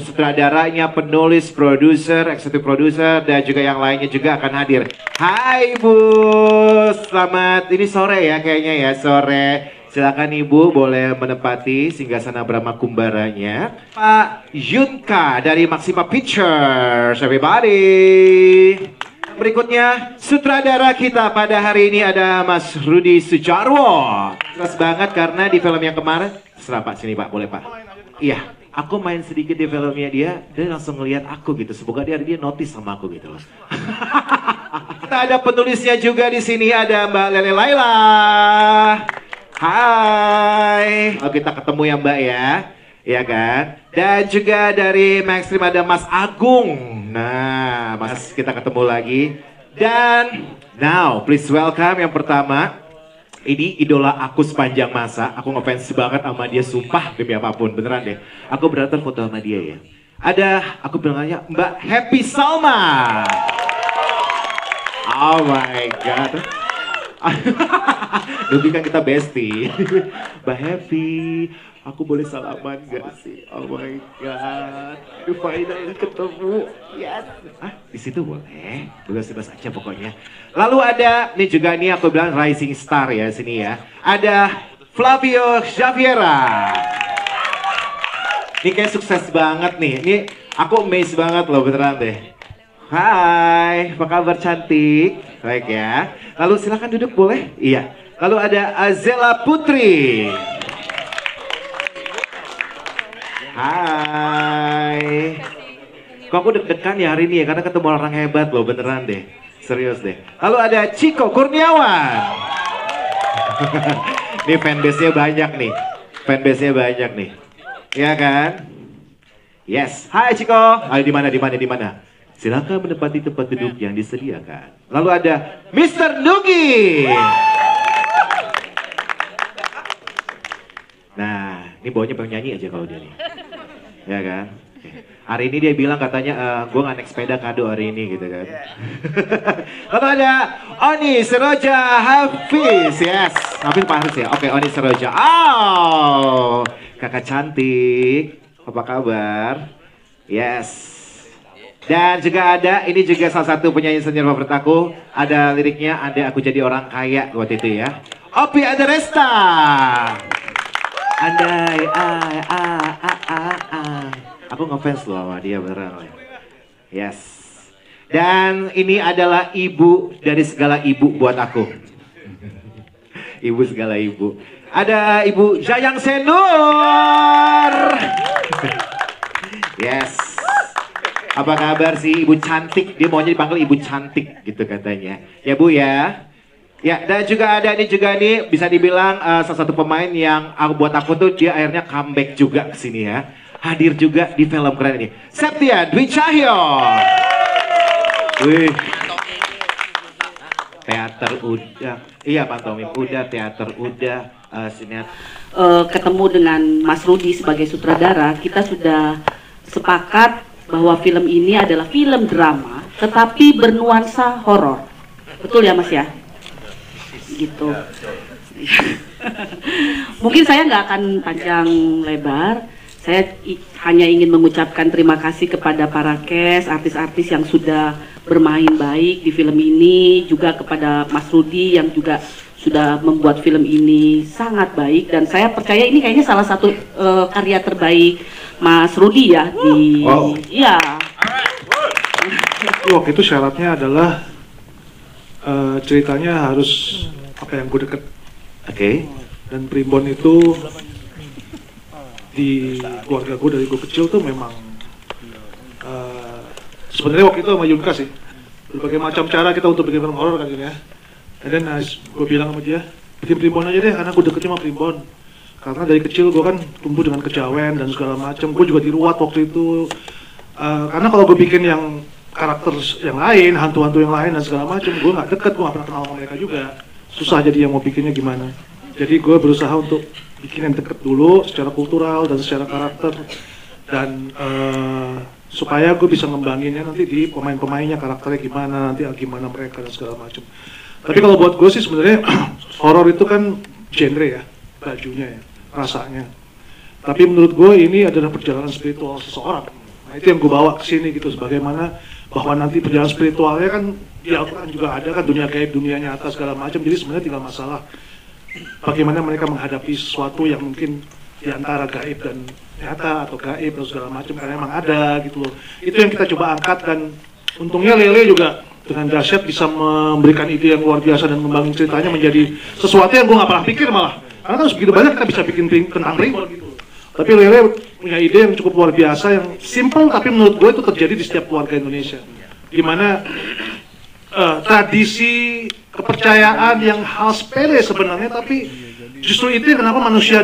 sutradaranya, penulis, produser, eksekutif produser, dan juga yang lainnya juga akan hadir. Hai Ibu, selamat, ini sore ya kayaknya ya, sore. Silakan Ibu boleh menempati singgasana Brahma Kumbaranya. Pak Yunka dari Maxima Pictures, everybody. Berikutnya sutradara kita pada hari ini ada Mas Rudi Sujarwo. Jelas banget karena di film yang kemarin, serah Pak, sini Pak, boleh Pak. Iya, aku main sedikit di filmnya dia langsung ngeliat aku gitu. Semoga dia notice sama aku gitu loh. Kita ada penulisnya juga di sini, ada Mbak Lele Laila. Hai, kita ketemu ya Mbak ya, ya kan? Dan juga dari Maxstream ada Mas Agung. Nah, Mas kita ketemu lagi. Dan now, please welcome yang pertama. Ini idola aku sepanjang masa. Aku ngefans banget sama dia, sumpah demi apapun, beneran deh. Aku beneran foto sama dia ya. Ada, aku bilang aja Mbak Happy Salma. Oh my God. Dulu kan kita bestie. Mbak Happy, aku boleh salaman gak sih? Oh my God, finally ketemu. Yes. Ah, di situ boleh. Bebas-bebas aja pokoknya. Lalu ada, nih juga nih aku bilang rising star ya sini ya. Ada Flavio Xaviera. Ini kayak sukses banget nih. Ini aku amazed banget loh beneran deh. Hai, apa kabar cantik? Baik ya. Lalu silakan duduk boleh? Iya. Lalu ada Azela Putri. Hai. Kok aku deg-degan ya hari ini ya karena ketemu orang hebat loh beneran deh. Serius deh. Lalu ada Chico Kurniawan. Nih fanbase-nya banyak nih. Fanbase-nya banyak nih. Iya kan? Yes. Hai Chico. Ayo di mana? Silakan menempati tempat duduk yang disediakan. Lalu ada Mr. Nugi. Nah, ini bawanya pengen nyanyi aja kalau dia nih. Ya kan? Hari ini dia bilang katanya, gue gak naik sepeda kado hari ini gitu kan. Lalu ada Oni Seroja Hafiz. Yes, Hafiz Pak Hafiz ya. Oke, Oni Seroja. Oh, kakak cantik. Apa kabar? Yes. Dan juga ada, ini juga salah satu penyanyi senior favorit aku. Ada liriknya, Andai Aku Jadi Orang Kaya waktu itu ya. Opi Adaresta. Andai, Aku ngefans loh sama dia beneran. Yes. Dan ini adalah ibu dari segala ibu buat aku. Ibu segala ibu. Ada Ibu Jayang Senur. Yes. Apa kabar sih Ibu cantik? Dia maunya dipanggil Ibu cantik gitu katanya. Ya Bu ya. Ya, dan juga ada ini juga nih bisa dibilang salah satu pemain yang buat aku tuh dia akhirnya comeback juga ke sini ya. Hadir juga di film keren ini. Septian Dwi Cahyo. Wih. Teater udah. Iya pantomim udah, teater udah, sinetron. Ketemu dengan Mas Rudi sebagai sutradara, kita sudah sepakat bahwa film ini adalah film drama tetapi bernuansa horor. Betul ya Mas ya? Gitu. Mungkin saya nggak akan panjang lebar. Saya hanya ingin mengucapkan terima kasih kepada para cast, artis-artis yang sudah bermain baik di film ini, juga kepada Mas Rudi yang juga sudah membuat film ini sangat baik, dan saya percaya ini kayaknya salah satu karya terbaik Mas Rudi ya di. Wow. Iya. Waktu itu syaratnya adalah ceritanya harus apa yang gue deket. Oke. Dan Primbon itu di keluarga gue dari gue kecil tuh memang sebenarnya waktu itu sama Yunka sih berbagai macam cara kita untuk bikin film horor kan ya. Dan gue bilang sama dia, bikin Primbon aja deh karena gue deketnya sama Primbon. Karena dari kecil gue kan tumbuh dengan kejawen dan segala macam. Gue juga diruat waktu itu. Karena kalau gue bikin yang karakter yang lain, hantu-hantu yang lain dan segala macam, gue nggak deket, gue nggak pernah kenal sama mereka juga. Susah jadi yang mau bikinnya gimana. Jadi gue berusaha untuk bikin yang deket dulu secara kultural dan secara karakter. Dan supaya gue bisa ngembanginnya nanti di pemain-pemainnya, karakternya gimana, nanti gimana mereka dan segala macam. Tapi kalau buat gue sih sebenarnya horor itu kan genre ya, bajunya ya, rasanya. Tapi menurut gue ini adalah perjalanan spiritual seseorang. Nah itu yang gue bawa ke sini gitu, sebagaimana bahwa nanti perjalanan spiritualnya kan di Al-Quran juga ada kan, dunia gaib, dunia nyata segala macam. Jadi sebenarnya tinggal masalah bagaimana mereka menghadapi sesuatu yang mungkin di antara gaib dan nyata atau gaib atau segala macam, karena emang ada gitu loh. Itu yang kita coba angkat, dan untungnya Lele juga dengan dahsyat bisa memberikan ide yang luar biasa dan mengembangin ceritanya menjadi sesuatu yang gue nggak pernah pikir malah. Karena kan begitu banyak kita bisa bikin tentang primbon gitu. Tapi Lele punya ide yang cukup luar biasa, yang simple tapi menurut gue itu terjadi di setiap keluarga Indonesia. Dimana tradisi, kepercayaan yang hal sepele sebenarnya, tapi justru itu yang kenapa manusia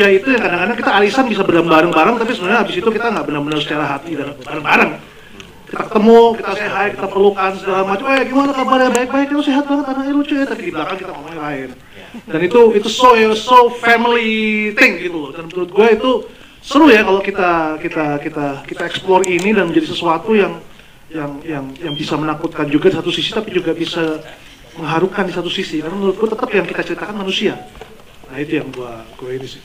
itu yang kadang-kadang kita arisan bisa bareng-bareng, tapi sebenarnya habis itu kita nggak benar-benar secara hati dan bareng-bareng. Kita ketemu, kita say hi, kita pelukan segala macam. Gimana kabarnya? Baik-baik, lu sehat banget, anaknya lucu ya. Tapi di belakang kita ngomongin lain. Dan itu so family thing gitu loh. Dan menurut gue itu seru ya kalau kita explore ini dan menjadi sesuatu yang bisa menakutkan juga di satu sisi, tapi juga bisa mengharukan di satu sisi. Karena menurut gue tetap yang kita ceritakan manusia. Nah itu yang gue ini sih.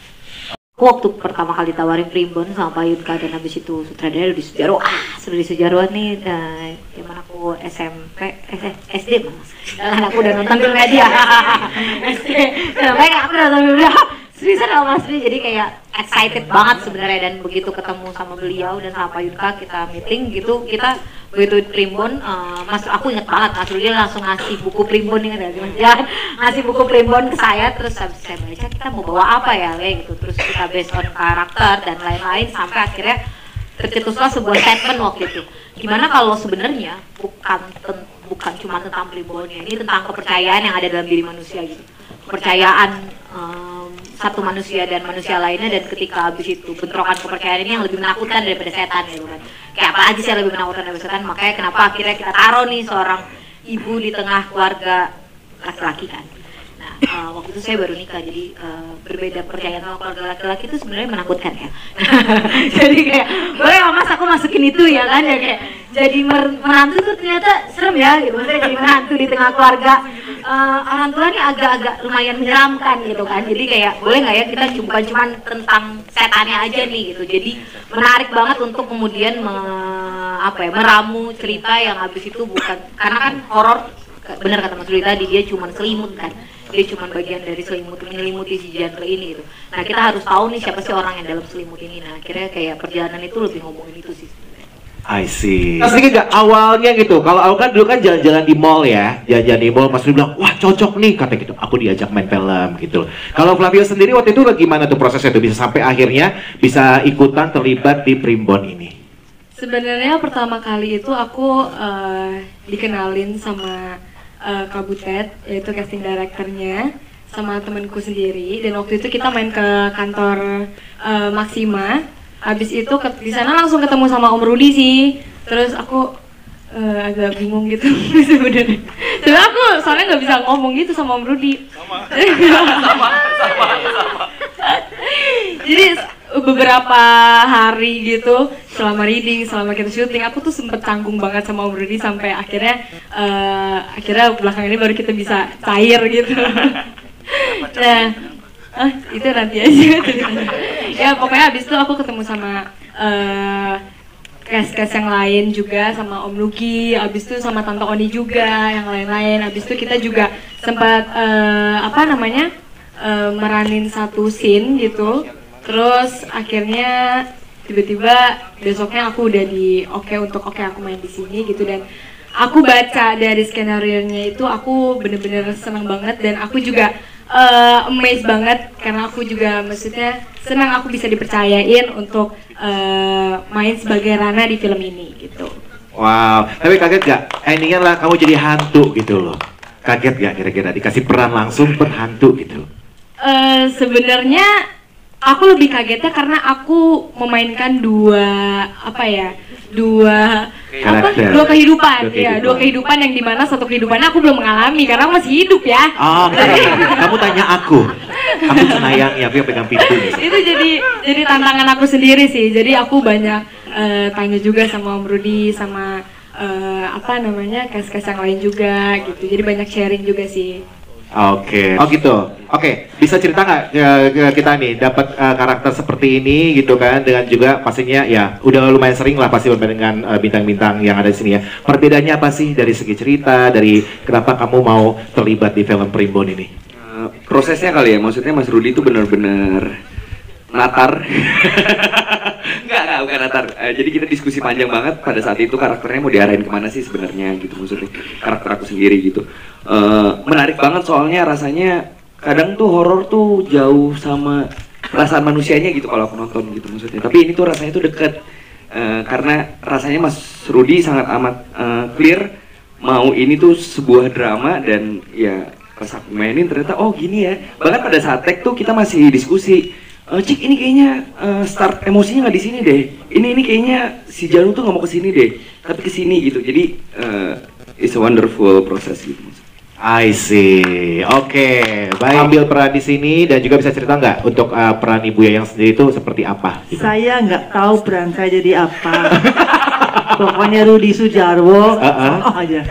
Aku waktu pertama kali tawarin primbon sama Pak Yunka, dan habis itu sutradara di Sejarwo, sudah di Sejarwo nih, zaman aku SMP, SD malah, aku udah nonton filmnya dia, SD, baik aku udah nonton filmnya, seriusan sama Mas Dwi, jadi kayak excited banget sebenarnya. Dan begitu ketemu sama beliau dan sama Pak Yunka, kita meeting gitu, kita begitu primbon, aku inget banget Mas Rudi langsung ngasih buku primbon, ingat ya Mas Jan, ngasih buku primbon ke saya, terus habis saya baca kita mau bawa apa ya kayak gitu, terus kita based on karakter dan lain-lain, sampai akhirnya tercetuslah sebuah statement waktu itu. Gimana kalau sebenarnya bukan cuma tentang primbonnya, ini tentang kepercayaan yang ada dalam diri manusia gitu, kepercayaan satu manusia dan manusia lainnya, dan ketika habis itu bentrokan kepercayaan ini yang lebih menakutkan daripada setan gitu kan. Kayak apa aja sih yang lebih menakutkan daripada setan, makanya kenapa akhirnya kita taruh nih seorang ibu di tengah keluarga laki-laki kan. Nah, waktu itu saya baru nikah, jadi berbeda percayaan sama keluarga laki-laki itu sebenarnya menakutkan ya. Jadi kayak, boleh mas aku masukin itu ya kan, ya kayak jadi menantu tuh ternyata serem ya gitu, maksudnya jadi menantu di tengah keluarga orang tua ini agak-agak lumayan menyeramkan gitu kan. Jadi kayak boleh nggak ya kita bukan cuma tentang setannya aja nih gitu. Jadi menarik banget untuk kemudian meramu cerita yang habis itu bukan, karena kan horor benar kata Mas Rudi tadi, dia cuma selimut kan, dia cuma bagian dari selimut menyelimuti si genre ini gitu. Nah kita harus tahu nih siapa sih orang yang dalam selimut ini. Nah akhirnya kayak perjalanan itu lebih ngomongin itu sih. I see. Nah, sedikit gak awalnya gitu, kalau aku kan dulu kan jalan-jalan di mall ya, jalan-jalan di mall, Mas Rudi bilang, wah cocok nih, kata gitu, aku diajak main film gitu. Kalau Flavio sendiri waktu itu gimana tuh prosesnya tuh, bisa sampai akhirnya bisa ikutan terlibat di Primbon ini? Sebenarnya pertama kali itu aku dikenalin sama Kak Butet, yaitu casting directornya, sama temanku sendiri, dan waktu itu kita main ke kantor Maxima. Habis itu di sana langsung ketemu sama Om Rudi sih. Terus aku agak bingung gitu sebenarnya. Soalnya aku nggak bisa ngomong gitu sama Om Rudi. Sama. Jadi beberapa hari gitu selama reading, selama kita syuting, aku tuh sempet canggung banget sama Om Rudi sampai akhirnya belakangan ini baru kita bisa cair gitu. Nah, itu nanti aja. Ya pokoknya abis itu aku ketemu sama cast yang lain juga, sama Om Luki, abis itu sama Tante Oni juga, yang lain-lain. Abis itu kita juga sempat meranin satu scene gitu. Terus akhirnya tiba-tiba besoknya aku udah oke aku main di sini gitu, dan aku baca dari skenario-nya itu aku bener-bener senang banget, dan aku juga amazed banget karena aku juga maksudnya senang aku bisa dipercayain untuk main sebagai Rana di film ini gitu. Wow, tapi kaget gak? Endingnya lah kamu jadi hantu gitu loh. Kaget gak kira-kira dikasih peran langsung hantu gitu? Sebenarnya aku lebih kagetnya karena aku memainkan dua kehidupan yang dimana satu kehidupannya aku belum mengalami karena aku masih hidup ya. Oh, kamu tanya aku cenayang ya, aku yang pegang pintu. Itu jadi tantangan aku sendiri sih. Jadi aku banyak tanya juga sama Om Rudi, sama cast yang lain juga gitu. Jadi banyak sharing juga sih. Oke. Oh gitu. Oke, bisa cerita nggak ke kita nih dapat karakter seperti ini gitu kan, dengan juga pastinya ya udah lumayan sering lah pasti bermain dengan bintang-bintang yang ada di sini ya. Perbedaannya apa sih dari segi cerita, dari kenapa kamu mau terlibat di film Primbon ini? Prosesnya kali ya, maksudnya Mas Rudi itu benar-benar natar. Enggak, bukan natar. Jadi kita diskusi panjang banget pada saat itu karakternya mau diarahin kemana sih sebenarnya gitu, maksudnya karakter aku sendiri gitu. Menarik banget soalnya rasanya kadang tuh horor tuh jauh sama perasaan manusianya gitu kalau aku nonton gitu maksudnya. Tapi ini tuh rasanya tuh deket karena rasanya Mas Rudi sangat amat clear mau ini tuh sebuah drama dan ya pas aku mainin ternyata oh gini ya. Bahkan pada saat tag tuh kita masih diskusi. Cik ini kayaknya start emosinya nggak di sini deh. Ini kayaknya si Janu tuh nggak mau kesini deh, tapi kesini gitu. Jadi it's a wonderful proses gitu. I see. Oke, baik. Ambil peran di sini dan juga bisa cerita nggak untuk peran Ibu Yayang sendiri itu seperti apa? Gitu? Saya nggak tahu peran saya jadi apa. Pokoknya Rudi Sudjarwo, aja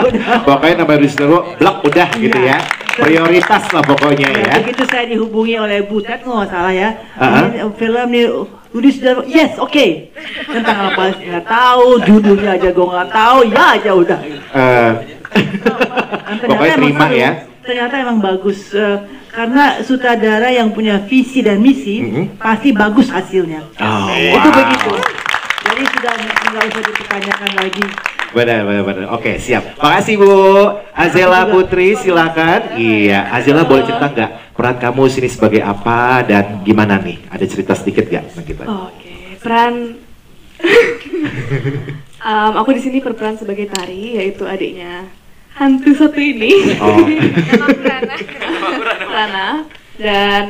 udah. Pokoknya nama Rudi Sudjarwo, blok udah gitu ya. Prioritas lah pokoknya ya. Begitu saya dihubungi oleh Butet, nggak salah ya. Ini film nih Rudi Sudjarwo, yes, oke. Tentang apa nggak tahu, judulnya aja gue nggak tahu, ya aja udah. Pokoknya terima ya. Ternyata emang bagus karena sutradara yang punya visi dan misi pasti bagus hasilnya. Itu begitu. Jadi sudah nggak usah dipertanyakan lagi. Benar. Oke, siap. Makasih Bu. Azela Putri, silakan. Iya, Azela boleh cerita nggak peran kamu sini sebagai apa dan gimana nih? Ada cerita sedikit nggak tentang kita? Oke, peran aku di sini berperan sebagai Tari, yaitu adiknya hantu satu ini. Rana. Dan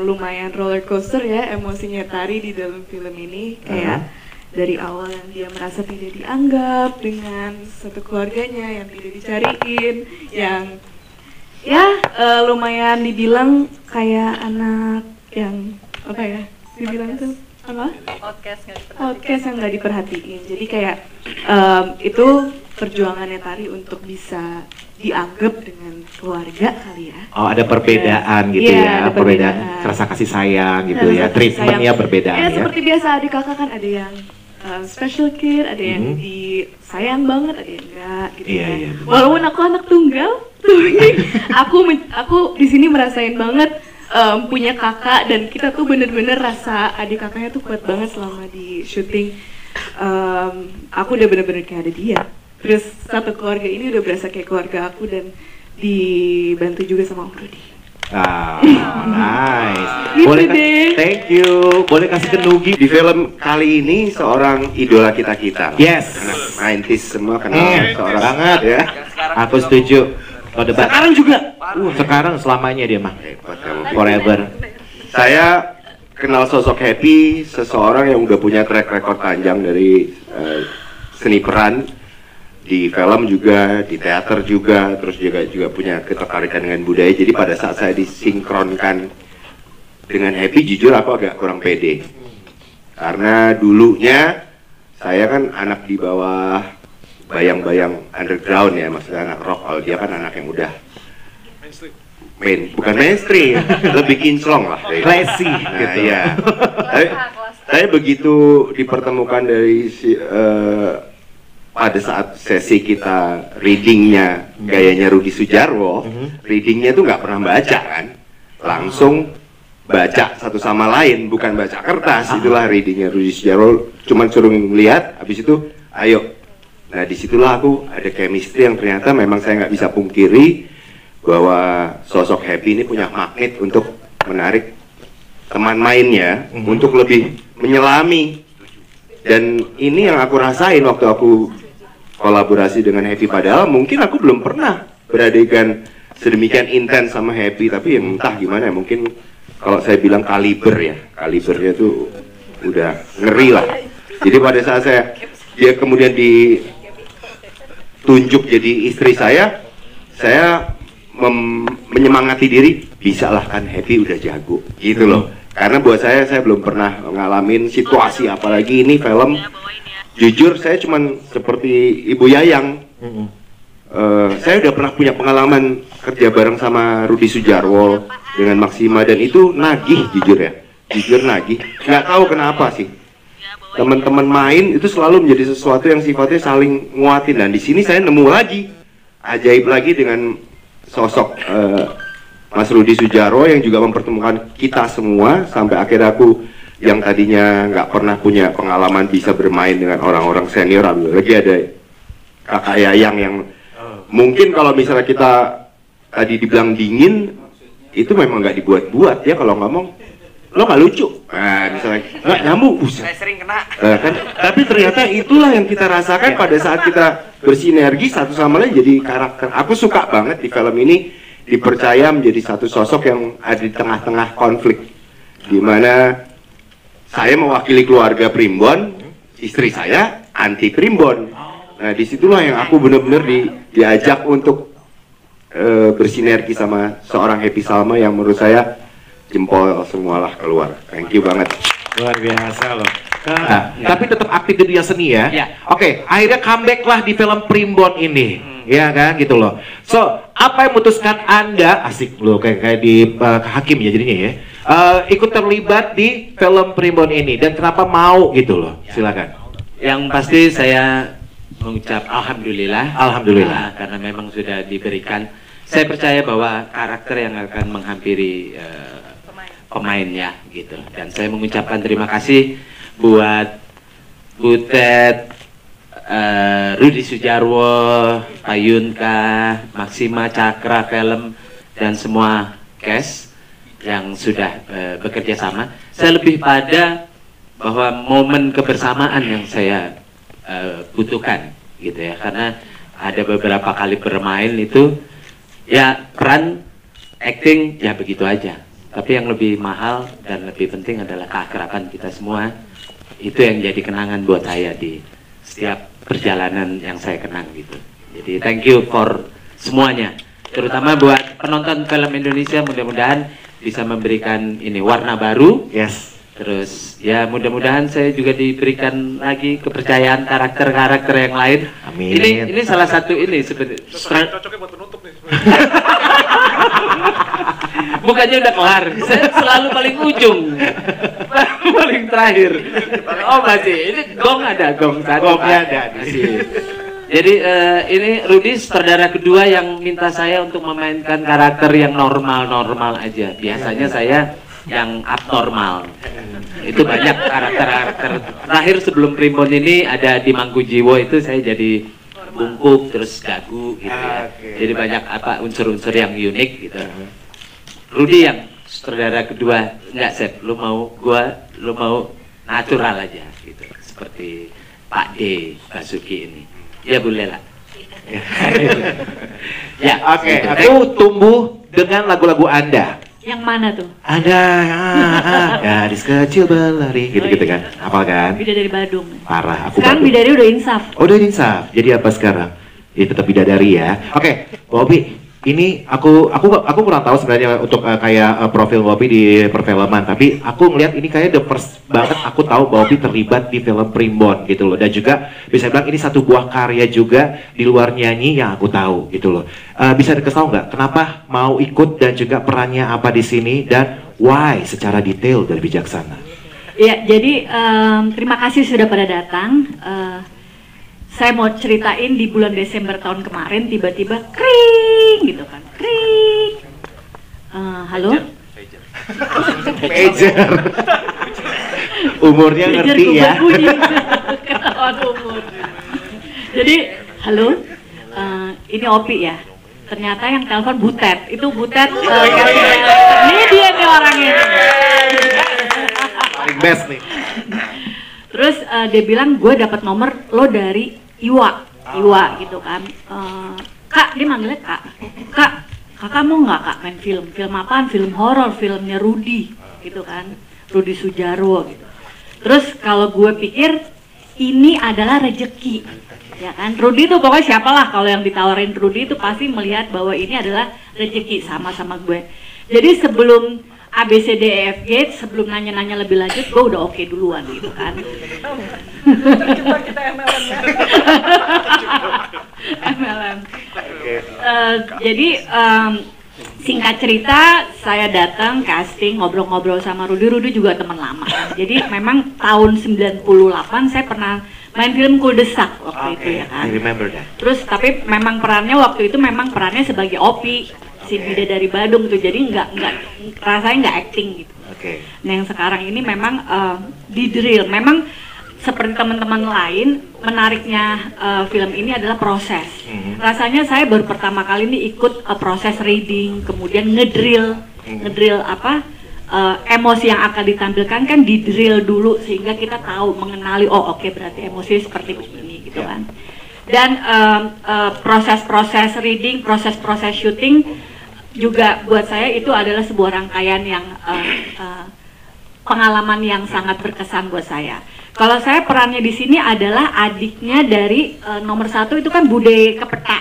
lumayan roller coaster ya emosinya Tari di dalam film ini, kayak dari awal yang dia merasa tidak dianggap dengan satu keluarganya yang tidak dicariin, yang ya lumayan dibilang kayak anak yang apa ya, dibilang tuh apa? Outcast yang nggak diperhatiin. Jadi kayak itu perjuangannya Tari untuk bisa dianggap dengan keluarga kali ya. Oh, ada perbedaan gitu ya, perbedaan rasa kasih sayang gitu ya, treatmentnya perbedaan ya. Seperti biasa adik kakak kan ada yang special kid, ada yang disayang banget, ada yang enggak gitu ya. Walaupun aku anak tunggal, tapi aku di sini merasain banget punya kakak, dan kita tuh bener-bener rasa adik kakaknya tuh kuat banget selama di syuting. Aku udah bener-bener kayak ada dia. Terus satu keluarga ini udah berasa kayak keluarga aku, dan dibantu juga sama Om Rudi. Nice. Boleh thank you. Boleh kasih ke Nugi. Di film kali ini seorang idola kita. Yes. Anak 90s semua kenal seorang banget ya. Aku setuju. Oh, debat. Sekarang juga. Sekarang selamanya dia mah. Forever. Saya kenal sosok Happy, seseorang yang udah punya track record panjang dari seni peran. Di film juga, di teater juga, terus juga punya ketertarikan dengan budaya. Jadi pada saat saya disinkronkan dengan Happy, jujur aku agak kurang pede. Karena dulunya saya kan anak di bawah bayang-bayang underground ya, maksudnya anak rock. Kalau dia kan anak yang udah bukan mainstream, lebih kinclong lah. Classy gitu. Ya. Saya begitu dipertemukan dari pada saat sesi kita readingnya gayanya Rudi Sudjarwo, readingnya tuh nggak pernah baca kan, langsung baca satu sama lain, bukan baca kertas. Itulah readingnya Rudi Sudjarwo, cuman suruh ngeliat, habis itu ayo. Nah disitulah aku ada chemistry yang ternyata memang saya nggak bisa pungkiri bahwa sosok Happy ini punya magnet untuk menarik teman mainnya untuk lebih menyelami. Dan ini yang aku rasain waktu aku kolaborasi dengan Happy, padahal mungkin aku belum pernah beradegan sedemikian intens sama Happy, tapi yang entah gimana, mungkin kalau saya bilang kalibernya tuh udah ngeri lah. Jadi pada saat dia kemudian ditunjuk jadi istri saya menyemangati diri, bisa lah kan Happy udah jago gitu loh. Karena buat saya belum pernah ngalamin situasi, apalagi ini film. Jujur saya cuman seperti Ibu Yayang, saya udah pernah punya pengalaman kerja bareng sama Rudi Sudjarwo dengan Maxima, dan itu nagih, jujur nagih. Nggak tahu kenapa sih, teman-teman main itu selalu menjadi sesuatu yang sifatnya saling nguatin, dan di sini saya nemu lagi ajaib lagi dengan sosok Mas Rudi Sudjarwo yang juga mempertemukan kita semua, sampai akhirnya aku yang tadinya nggak pernah punya pengalaman bisa bermain dengan orang-orang senior. Lagi ada kakak Yayang yang mungkin kalau misalnya kita tadi dibilang dingin, itu memang nggak dibuat-buat ya, kalau ngomong lo nggak lucu, nah misalnya nggak nyambung, Saya sering kena. kan? Tapi ternyata itulah yang kita rasakan pada saat kita bersinergi satu sama lain jadi karakter. Aku suka banget di film ini dipercaya menjadi satu sosok yang ada di tengah-tengah konflik, di mana saya mewakili keluarga Primbon, istri saya anti Primbon. Nah disitulah yang aku benar-benar diajak untuk bersinergi sama seorang Happy Salma yang menurut saya jempol semualah keluar. Thank you banget. Luar biasa loh. Nah, tapi tetap aktif di dunia seni ya. Oke, akhirnya comeback lah di film Primbon ini. Ya kan gitu loh. So, apa yang memutuskan Anda, asik loh kayak di Hakim ya jadinya ya. Ikut terlibat di film Primbon ini dan kenapa mau gitu loh. Silakan. Yang pasti saya mengucap alhamdulillah. Alhamdulillah. Karena memang sudah diberikan. Saya percaya bahwa karakter yang akan menghampiri pemainnya gitu. Dan saya mengucapkan terima kasih buat Butet, Rudi Sudjarwo, Pak Yunka, Maxima, Cakra Film, dan semua cast yang sudah bekerja sama. Saya lebih pada bahwa momen kebersamaan yang saya butuhkan gitu ya, karena ada beberapa kali bermain itu ya peran acting ya begitu aja, tapi yang lebih mahal dan lebih penting adalah keakraban kita semua. Itu yang jadi kenangan buat saya di setiap perjalanan yang saya kenang gitu. Jadi thank you for semuanya, terutama buat penonton film Indonesia. Mudah-mudahan bisa memberikan ini warna baru. Yes. Terus ya mudah-mudahan saya juga diberikan lagi kepercayaan karakter-karakter yang lain. Amin. Ini salah satu ini seperti Cocoknya buat penutup nih. bukannya udah kelar, saya selalu paling ujung, paling terakhir. Oh masih, ini gong ada, gong satu. Gongnya ada. Masih. Jadi ini Rudi sutradara kedua yang minta saya untuk memainkan karakter yang normal-normal aja. Biasanya saya yang abnormal. Itu banyak karakter-karakter. Terakhir sebelum Primbon ini ada di Mangkujiwo itu saya jadi bungkuk terus gagu gitu ya. Jadi banyak apa unsur-unsur yang unik gitu. Rudi yang sutradara kedua, enggak Sep, lu mau natural aja gitu. Seperti Pak D Basuki ini. Ya boleh lah. Ya, Oke, aku tumbuh dengan lagu-lagu Anda. Yang mana tuh? Ada gadis kecil berlari gitu-gitu kan. Apa kan? Bidadari Badung. Parah, aku Sekarang Badung. Bidadari udah insaf. Oh, udah insaf. Jadi apa sekarang? Ya tetap bidadari ya. Oke, Bobby, ini aku kurang tahu sebenarnya untuk kayak profil Bobby di perfilman, tapi aku ngelihat ini kayak the first banget aku tahu Bobby terlibat di film Primbon gitu loh. Dan juga bisa bilang ini satu buah karya juga di luar nyanyi yang aku tahu gitu loh. Bisa dikasih tahu nggak kenapa mau ikut dan juga perannya apa di sini dan why secara detail dan bijaksana? Ya, jadi terima kasih sudah pada datang. Saya mau ceritain di bulan Desember tahun kemarin tiba-tiba kring gitu kan, kring. Halo? Pager. Umurnya ngerti ya. Ketahuan umur. Jadi, halo, ini Opi ya. Ternyata yang telepon Butet. Itu Butet. Ini dia nih orangnya. Paling best nih. Terus dia bilang gue dapat nomor lo dari Iwa gitu kan. Kak, dia manggilnya Kak, kakak mau nggak Kak main film? Film apaan? Film horor, filmnya Rudi gitu kan, Rudi Sudjarwo gitu. Terus kalau gue pikir ini adalah rejeki, ya kan? Rudi itu pokoknya siapalah kalau yang ditawarin Rudi itu pasti melihat bahwa ini adalah rejeki sama-sama gue. Jadi sebelum ABCDEFG, sebelum nanya-nanya lebih lanjut, gue udah oke duluan gitu kan. MLM. Jadi singkat cerita, saya datang casting, ngobrol-ngobrol sama Rudy. Rudy juga teman lama. Jadi memang tahun 98 saya pernah main film Kuldesak waktu itu ya kan. I remember that. Terus tapi memang perannya waktu itu memang perannya sebagai Opi, si Bidadari Badung tuh. Jadi nggak rasanya nggak acting gitu. Nah yang sekarang ini memang di drill. Memang seperti teman-teman lain, menariknya film ini adalah proses. Rasanya saya baru pertama kali ini ikut proses reading, kemudian ngedrill apa emosi yang akan ditampilkan kan di drill dulu sehingga kita tahu mengenali oke, berarti emosi seperti ini gitu kan. Dan proses-proses reading, proses-proses syuting juga buat saya itu adalah sebuah rangkaian yang pengalaman yang sangat berkesan buat saya. Kalau saya perannya di sini adalah adiknya dari nomor 1 itu kan Bude Kepeta.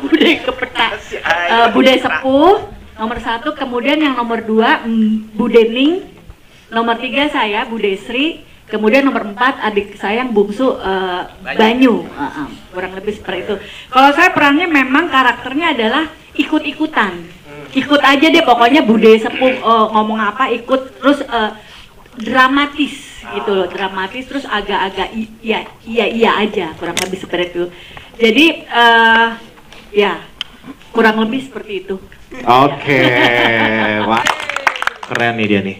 Bude Kepeta. Bude Sepuh nomor 1, kemudian yang nomor 2 Bude Ning, nomor 3 saya Bude Sri, kemudian nomor 4 adik saya yang bungsu Banyu. Kurang lebih seperti itu. Kalau saya perannya memang karakternya adalah ikut-ikutan. Ikut aja deh pokoknya Bude Sepuh ngomong apa ikut, terus dramatis gitu loh, dramatis terus agak-agak iya aja, kurang lebih seperti itu. Jadi ya kurang lebih seperti itu. Oke, wah keren nih dia nih.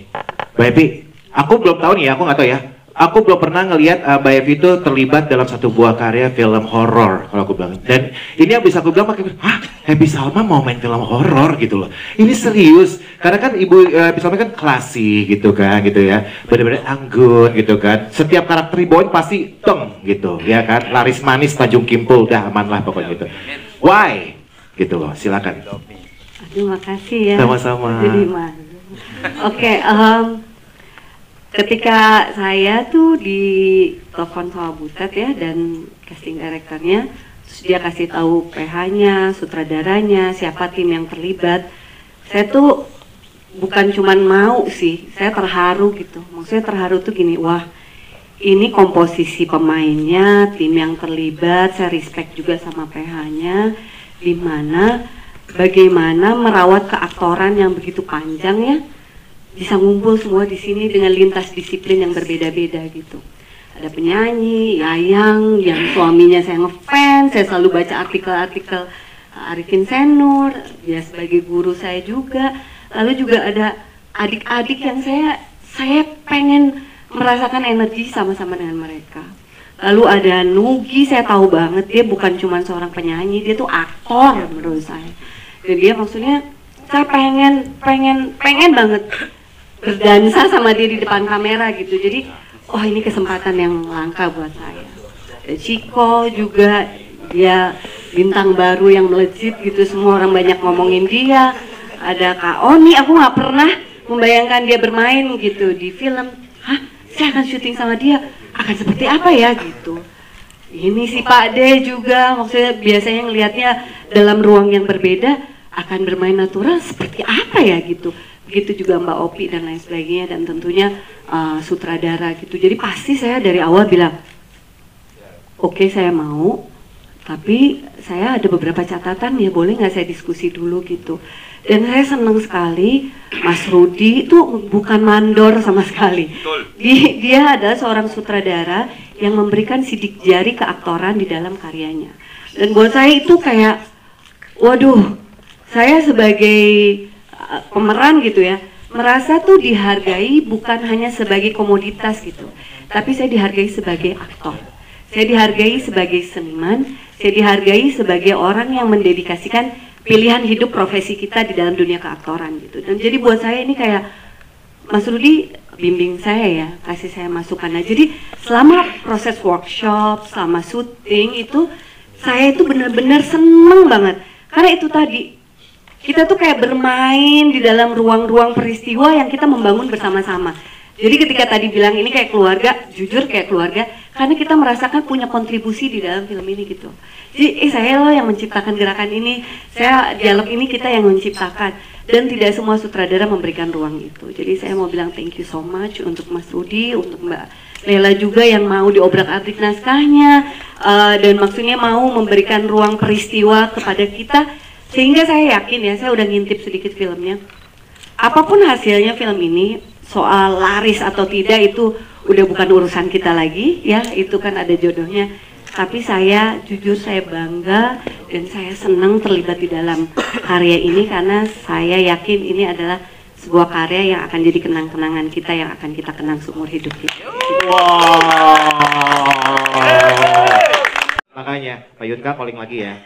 Mbak Evi, aku belum tahu nih, aku nggak tahu ya. Aku belum pernah ngelihat Mbak Evi itu terlibat dalam satu buah karya film horor kalau aku bilang. Dan ini yang bisa aku bilang pakai, Happy Salma mau main film horor gitu loh. Ini serius, karena kan Ibu Happy Salma kan klasik gitu kan, gitu ya. Bener-bener anggun gitu kan. Setiap karakter dibawain pasti teng gitu, ya kan. Laris manis Tanjung Kimpul, dah aman lah pokoknya gitu. Why? Gitu loh, silakan. Aduh, makasih ya. Sama-sama. Oke, ketika saya tuh di telepon sama Butet ya dan casting directornya, terus dia kasih tahu PH-nya, sutradaranya, siapa tim yang terlibat, saya tuh bukan cuman mau sih, saya terharu gitu. Maksudnya terharu tuh gini, wah ini komposisi pemainnya, tim yang terlibat, saya respect juga sama PH-nya, dimana bagaimana merawat keaktoran yang begitu panjang ya, bisa ngumpul semua di sini dengan lintas disiplin yang berbeda-beda gitu. Ada penyanyi, Yayang, yang suaminya saya ngefans, saya selalu baca artikel-artikel Arifin Senur, dia sebagai guru saya juga. Lalu juga ada adik-adik yang saya pengen merasakan energi sama-sama dengan mereka. Lalu ada Nugi, saya tahu banget dia bukan cuma seorang penyanyi, dia tuh aktor menurut saya. Dan dia maksudnya saya pengen banget berdansa sama dia di depan kamera gitu. Jadi oh ini kesempatan yang langka buat saya. Chico juga, dia bintang baru yang melejit gitu, semua orang banyak ngomongin dia. Ada Kak Oni, aku nggak pernah membayangkan dia bermain gitu di film. Saya akan syuting sama dia, akan seperti apa ya gitu. Ini si Pak D juga, maksudnya biasanya ngelihatnya dalam ruang yang berbeda, akan bermain natural seperti apa ya gitu. Begitu juga Mbak Opi dan lain sebagainya, dan tentunya sutradara gitu. Jadi pasti saya dari awal bilang, oke, saya mau, tapi saya ada beberapa catatan ya, boleh nggak saya diskusi dulu gitu. Dan saya senang sekali Mas Rudy itu bukan mandor sama sekali. Dia adalah seorang sutradara yang memberikan sidik jari keaktoran di dalam karyanya. Dan buat saya itu kayak, waduh, saya sebagai pemeran gitu ya, merasa tuh dihargai bukan hanya sebagai komoditas gitu, tapi saya dihargai sebagai aktor, saya dihargai sebagai seniman, saya dihargai sebagai orang yang mendedikasikan pilihan hidup profesi kita di dalam dunia keaktoran gitu. Dan jadi buat saya ini kayak Mas Rudy bimbing saya ya, kasih saya masukan. Nah jadi selama proses workshop, selama syuting itu saya itu benar-benar seneng banget, karena itu tadi kita tuh kayak bermain di dalam ruang-ruang peristiwa yang kita membangun bersama-sama. Jadi ketika tadi bilang ini kayak keluarga, jujur kayak keluarga, karena kita merasakan punya kontribusi di dalam film ini gitu. Jadi saya loh yang menciptakan gerakan ini, saya dialog ini kita yang menciptakan, dan tidak semua sutradara memberikan ruang itu. Jadi saya mau bilang thank you so much untuk Mas Rudy, untuk Mbak Lela juga yang mau diobrak-abrik naskahnya, dan maksudnya mau memberikan ruang peristiwa kepada kita, sehingga saya yakin ya, saya udah ngintip sedikit filmnya. Apapun hasilnya film ini, soal laris atau tidak itu udah bukan urusan kita lagi ya, itu kan ada jodohnya. Tapi saya jujur saya bangga dan saya senang terlibat di dalam karya ini karena saya yakin ini adalah sebuah karya yang akan jadi kenang-kenangan kita yang akan kita kenang seumur hidup kita. Wow. Makanya Pak Yunka calling lagi ya.